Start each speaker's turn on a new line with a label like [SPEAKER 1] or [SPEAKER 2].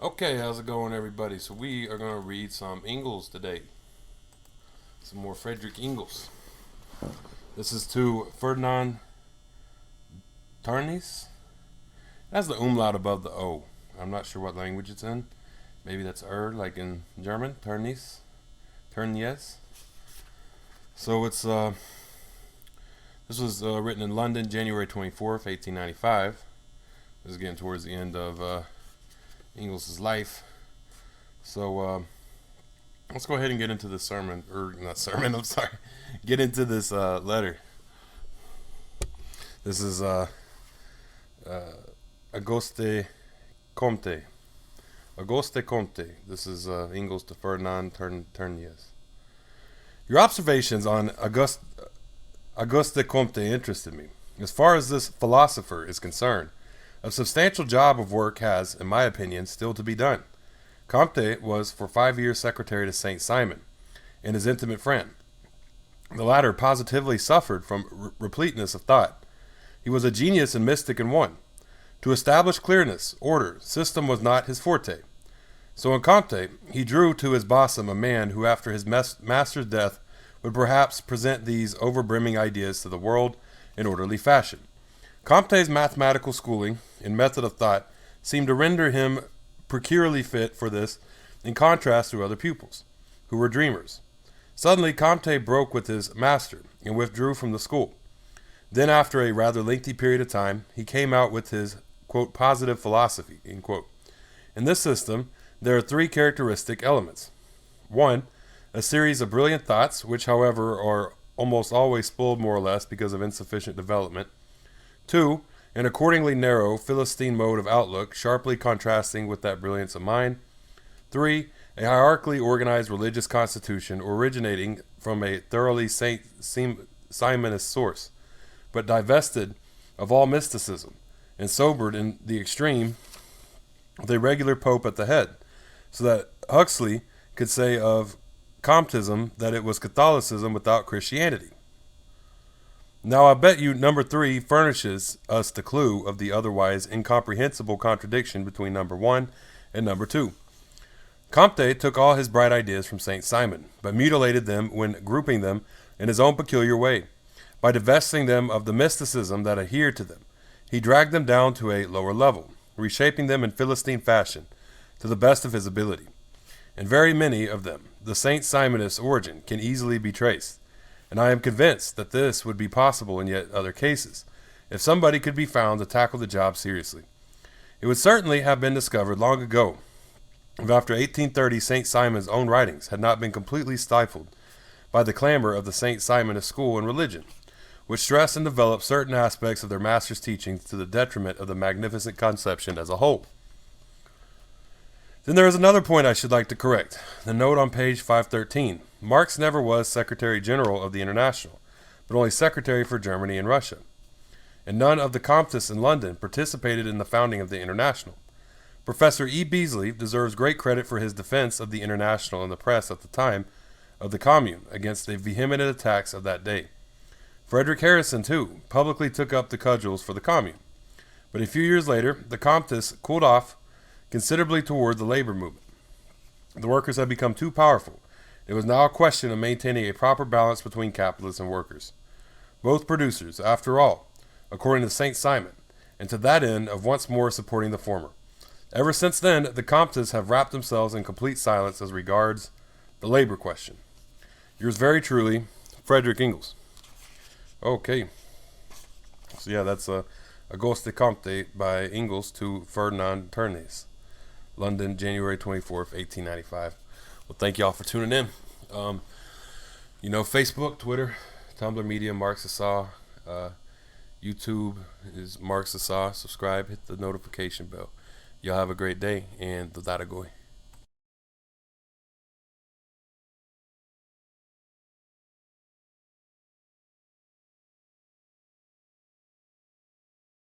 [SPEAKER 1] Okay, how's it going, everybody? So we are going to read some Engels today. Some more Frederick Engels. This is to Ferdinand Tarnis. That's the umlaut above the O. I'm not sure what language it's in. Maybe that's like in German. Tarnis. Turnjes. So it's this was written in London, January 24th, 1895. This is getting towards the end of Engels' life. So let's go ahead and get into the sermon, or not sermon, I'm sorry. Get into this letter. This is Auguste Komte. Auguste Komte. This is Engels to Ferdinand Turnjes. Your observations on Auguste Comte interested me. As far as this philosopher is concerned, a substantial job of work has, in my opinion, still to be done. Comte was for 5 years secretary to Saint Simon, and his intimate friend. The latter positively suffered from repleteness of thought. He was a genius and mystic in one. To establish clearness, order, system was not his forte. So in Comte, he drew to his bosom a man who after his master's death would perhaps present these overbrimming ideas to the world in orderly fashion. Comte's mathematical schooling and method of thought seemed to render him peculiarly fit for this, in contrast to other pupils, who were dreamers. Suddenly, Comte broke with his master and withdrew from the school. Then, after a rather lengthy period of time, he came out with his, quote, positive philosophy, end quote. In this system, there are three characteristic elements. 1. A series of brilliant thoughts, which, however, are almost always spoiled more or less because of insufficient development. 2. An accordingly narrow, Philistine mode of outlook, sharply contrasting with that brilliance of mind. 3. A hierarchically organized religious constitution originating from a thoroughly Simonist source, but divested of all mysticism, and sobered in the extreme with a regular pope at the head, so that Huxley could say of Comtism that it was Catholicism without Christianity. Now I bet you number 3 furnishes us the clue of the otherwise incomprehensible contradiction between number 1 and number 2. Comte took all his bright ideas from Saint Simon, but mutilated them when grouping them in his own peculiar way. By divesting them of the mysticism that adhered to them, he dragged them down to a lower level, reshaping them in Philistine fashion to the best of his ability. In very many of them, the Saint Simonist origin can easily be traced, and I am convinced that this would be possible in yet other cases, if somebody could be found to tackle the job seriously. It would certainly have been discovered long ago, if after 1830 St. Simon's own writings had not been completely stifled by the clamor of the St. Simonist school and religion, which stressed and developed certain aspects of their master's teachings to the detriment of the magnificent conception as a whole. Then there is another point I should like to correct. The note on page 513. Marx never was Secretary General of the International, but only Secretary for Germany and Russia. And none of the Comtists in London participated in the founding of the International. Professor E. Beasley deserves great credit for his defense of the International in the press at the time of the Commune against the vehement attacks of that day. Frederick Harrison, too, publicly took up the cudgels for the Commune. But a few years later, the Comtists cooled off considerably toward the labor movement. The workers had become too powerful. It was now a question of maintaining a proper balance between capitalists and workers, both producers, after all, according to St. Simon, and to that end of once more supporting the former. Ever since then, the Comtists have wrapped themselves in complete silence as regards the labor question. Yours very truly, Frederick Engels. Okay. So yeah, that's Auguste Comte by Engels to Ferdinand Turnjes. London, January 24th, 1895. Well, thank y'all for tuning in. Facebook, Twitter, Tumblr Media, Marx Saw. YouTube is Marx Saw. Subscribe, hit the notification bell. Y'all have a great day, and the Data Goy.